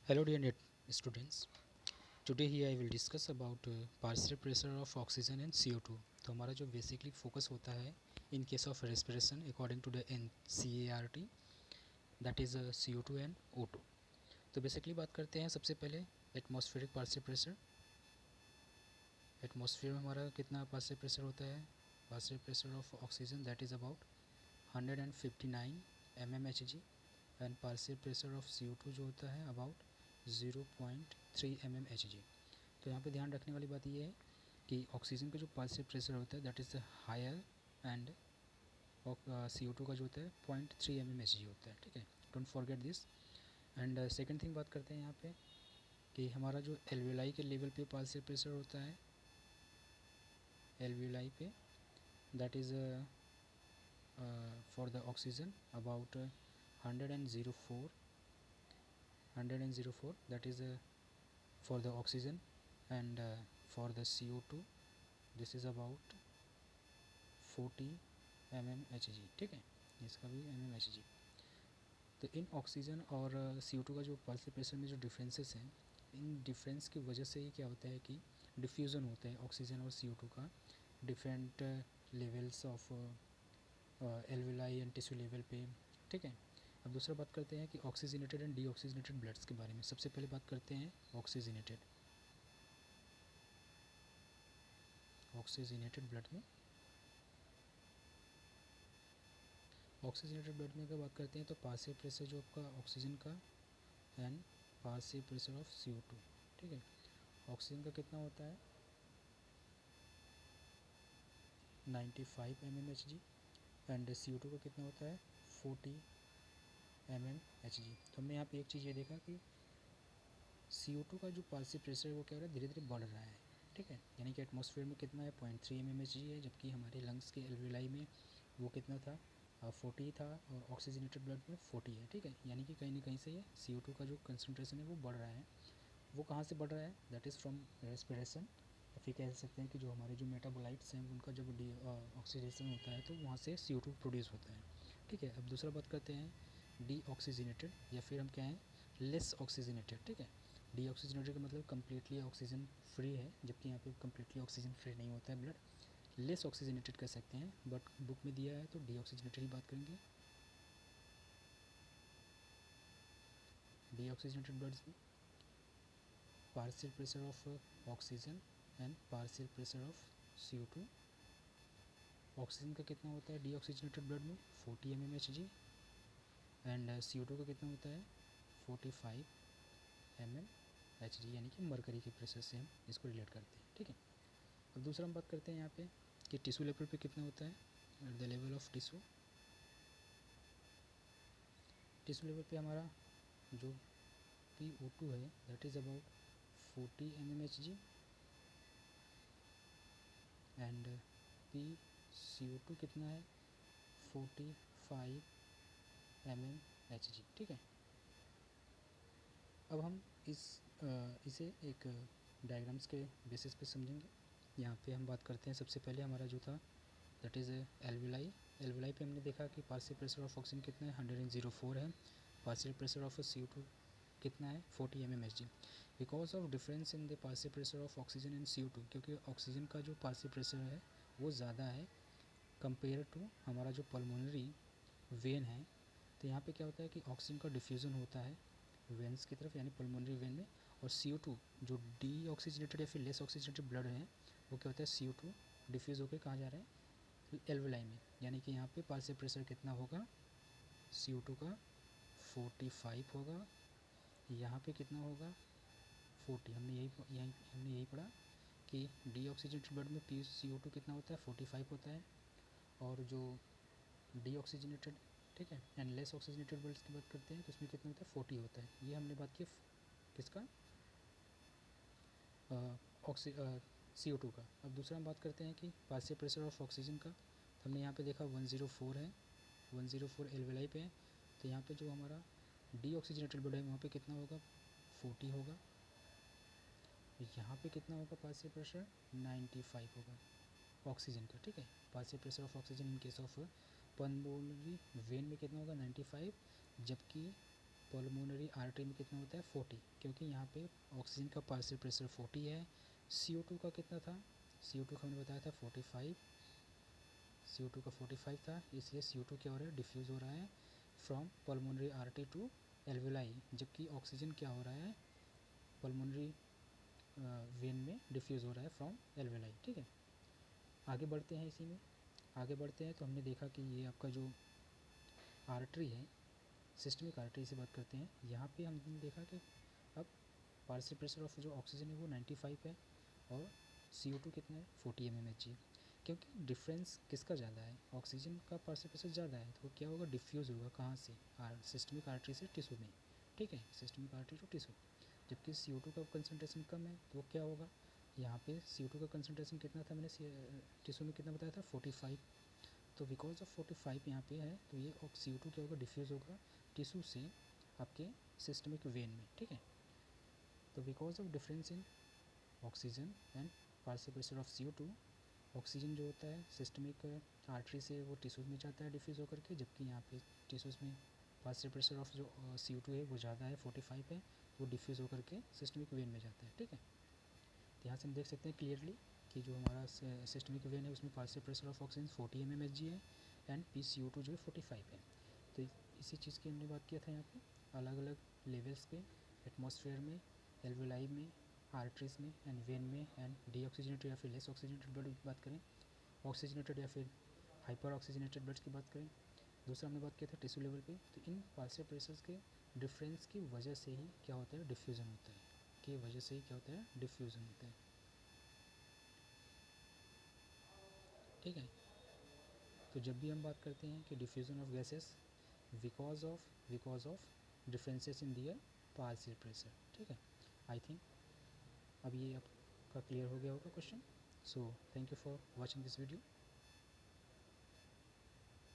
Hello dear net students. Today here I will discuss about partial pressure of oxygen and CO2. तो हमारा जो basically focus होता है in case of respiration according to the NCERT that is CO2 and O2. तो basically बात करते हैं सबसे पहले एटमॉस्फेरिक पार्शियल प्रेशर. एटमॉस्फेयर में हमारा कितना पार्शियल प्रेशर होता है? Partial pressure of oxygen that is about 159 mmHg and partial pressure of CO2 जो होता है अबाउट 0.3 mmHg. तो यहाँ पे ध्यान रखने वाली बात ये है कि ऑक्सीजन का जो पार्शियल प्रेशर होता है that is higher and CO2 का जो होता है 0.3 mmHg होता है. ठीक है, don't forget this. And second thing बात करते हैं यहाँ पे कि हमारा जो एल्विलाई के लेवल पे पार्शियल प्रेशर होता है एल्विलाई पे that is for the oxygen about 104 that is for the oxygen and for the CO2 this is about 40 mmHg. ठीक है, इसका भी mmHg. तो इन ऑक्सीजन और CO2 का जो पार्शियल प्रेशर में जो डिफरेंसेस हैं इन डिफरेंस की वजह से ही क्या होता है कि डिफ्यूज़न होता है ऑक्सीजन और CO2 का different levels of alveoli and tissue level पे. ठीक है, अब दूसरा बात करते हैं कि ऑक्सीजनेटेड एंड डीऑक्सीजनेटेड ब्लड्स के बारे में. सबसे पहले बात करते हैं ऑक्सीजनेटेड ब्लड में. ऑक्सीजनेटेड ब्लड में अगर बात करते हैं तो पार्शियल प्रेशर जो आपका ऑक्सीजन का and partial pressure of CO2. ठीक है, ऑक्सीजन का कितना होता है 95 mmHg एंड CO2 का कितना होता है 40 mmHg. तो हमने यहाँ पे एक चीज़ ये देखा कि CO2 का जो पार्शियल प्रेशर है वो क्या हो रहा है धीरे धीरे बढ़ रहा है. ठीक है, यानी कि एटमॉस्फेयर में कितना है 0.3 mmHg है, जबकि हमारे लंग्स के एल्विलाई में वो कितना था 40 था और ऑक्सीजनेटेड ब्लड में 40 है. ठीक है, यानी कि कहीं ना कहीं से ये CO2 का जो कंसनट्रेशन है वो बढ़ रहा है. वो कहाँ से बढ़ रहा है दैट इज़ फ्रॉम रेस्पिरेशन, या फिर कह सकते हैं कि जो हमारे जो मेटाबोलाइट्स हैं उनका जब ऑक्सीडेशन होता है तो वहाँ से CO2 प्रोड्यूस होता है. ठीक है, अब दूसरा बात करते हैं डीऑक्सीजनेटेड या फिर हम क्या हैं लेस ऑक्सीजनेटेड. ठीक है, डीऑक्सीजनेटेड का मतलब कम्प्लीटली ऑक्सीजन फ्री है, जबकि यहाँ पे कम्प्लीटली ऑक्सीजन फ्री नहीं होता है ब्लड. लेस ऑक्सीजनेटेड कह सकते हैं, बट बुक में दिया है तो डीऑक्सीजनेटेड ही बात करेंगे. डीऑक्सीजनेटेड ब्लड्स में partial pressure of oxygen and partial pressure of CO2. Oxygen का कितना होता है डीऑक्सीजनेटेड ब्लड में 40 mmHg एंड CO2 का कितना होता है 45 mmHg, यानी कि मरकरी के प्रेशर से हम इसको रिलेट करते हैं. ठीक है, अब दूसरा हम बात करते हैं यहाँ पे कि टिश्यू लेवल पे कितना होता है at the level of tissue. Tissue level पे हमारा जो PO2 है that is about 40 mmHg and PCO2 कितना है 45 mmHg. ठीक है, अब हम इसे एक डायग्राम्स के बेसिस पे समझेंगे. यहाँ पे हम बात करते हैं सबसे पहले हमारा जो था दैट इज़ एल्विलाई. एल्विलाई पे हमने देखा कि पार्शियल प्रेशर ऑफ ऑक्सीजन कितना है 104 है, पार्शियल प्रेशर ऑफ CO2 कितना है 40 mmHg. Because of difference in the partial pressure of oxygen and CO2, क्योंकि ऑक्सीजन का जो पार्शियल प्रेशर है वो ज़्यादा है कंपेयर टू हमारा जो पल्मोनरी वेन है. तो यहाँ पे क्या होता है कि ऑक्सीजन का डिफ्यूज़न होता है वेंस की तरफ यानी पल्मोनरी वेन में, और CO2 जो डीऑक्सीजनेटेड या फिर लेस ऑक्सीजनेटेड ब्लड है वो क्या होता है CO2 डिफ्यूज़ होकर कहाँ जा रहा है एल्विलाई में. यानी कि यहाँ पे पार्शियल प्रेशर कितना होगा CO2 का 45 होगा, यहाँ पे कितना होगा 40. हमने यही पढ़ा कि डीऑक्सीजनेटेड ब्लड में PCO2 कितना होता है 45 होता है, और जो डीऑक्सीजनेटेड ठीक है एंड लेस ऑक्सीजनेटेड ब्लड्स की बात करते हैं तो उसमें कितना होता है 40 होता है. ये हमने बात की किसका CO2 का. अब दूसरा हम बात करते हैं कि पार्शियल प्रेशर ऑफ ऑक्सीजन का. तो हमने यहाँ पे देखा 104 है, 104 एल्विलाई पे है. तो यहाँ पे जो हमारा डीऑक्सीजनेटेड ब्लड है वहाँ पे कितना होगा 40 होगा, यहाँ पे कितना होगा पार्शियल प्रेशर 95 होगा ऑक्सीजन का. ठीक है, partial pressure of oxygen in case of pulmonary vein में कितना होगा 95, जबकि पल्मोनरी आर्टरी में कितना होता है 40, क्योंकि यहाँ पे ऑक्सीजन का पार्शियल प्रेशर 40 है। CO2 का कितना था, CO2 का हमने बताया था 45, CO2 का 45 था, इसलिए CO2 क्या हो रहा है, डिफ्यूज़ हो रहा है from pulmonary artery to alveoli, जबकि ऑक्सीजन क्या हो रहा है पल्मोनरी वेन में डिफ्यूज़ हो रहा है फ्रॉम एल्वेलाई। ठीक है, आगे बढ़ते हैं। इसी में आगे बढ़ते हैं तो हमने देखा कि ये आपका जो आर्टरी है, सिस्टमिक आर्टरी से बात करते हैं। यहाँ पे हमने देखा कि अब पार्शियल प्रेशर ऑफ जो ऑक्सीजन है वो 95 है और CO2 कितना है 40 mmHg है। क्योंकि डिफरेंस किसका ज़्यादा है, ऑक्सीजन का पार्शियल प्रेशर ज़्यादा है, तो क्या होगा, डिफ्यूज़ होगा कहाँ से, सिस्टमिक आर्टरी से टिश्यू में। ठीक है, सिस्टमिक आर्टरी टू टिश्यू। जबकि CO2 का कंसनट्रेशन कम है, तो क्या होगा, यहाँ पे CO2 का कंसनट्रेशन कितना था, मैंने टिश्यू में कितना बताया था 45, तो बिकॉज ऑफ 45 यहाँ पे है, तो ये CO2 क्या होगा, डिफ्यूज़ होगा टिश्यू से आपके सिस्टमिक वेन में। ठीक है, तो because of difference in oxygen and partial pressure of CO2, oxygen जो होता है सिस्टमिक आर्टरी से वो टिश्यूज़ में जाता है डिफ्यूज़ होकर के, जबकि यहाँ पे टिश्यूज़ में पार्शियल प्रेशर ऑफ जो CO2 है वो ज़्यादा है 45 है, तो वो डिफ्यूज़ होकर के सिस्टमिक वेन में जाता है। ठीक है, तो यहाँ से हम देख सकते हैं क्लियरली कि जो हमारा सिस्टमिक वेन है उसमें partial pressure of oxygen 40 mmHg है एंड PCO2 जो है 45 है। तो इसी चीज़ की हमने बात किया था यहाँ पे अलग अलग लेवल्स पे, एटमॉस्फेयर में, एल्वेलाई में, आर्टरीज में एंड वेन में, एंड डीऑक्सीजनेटेड या फिर लेस ऑक्सीजनेटेड ब्लड की बात करें, ऑक्सीजनेटेड या फिर हाइपर ऑक्सीजनेटेड ब्लड्स की बात करें। दूसरा हमने बात किया था टिश्यू लेवल पे, तो इन पार्शियल प्रेशर्स के डिफरेंस की वजह से ही क्या होता है, डिफ्यूज़न होता है, की वजह से ही क्या होता है, डिफ्यूज़न होता है। ठीक है, तो जब भी हम बात करते हैं कि diffusion of gases because of differences in their partial pressure. ठीक है, आई थिंक अब ये आपका क्लियर हो गया होगा question. So thank you for watching this video.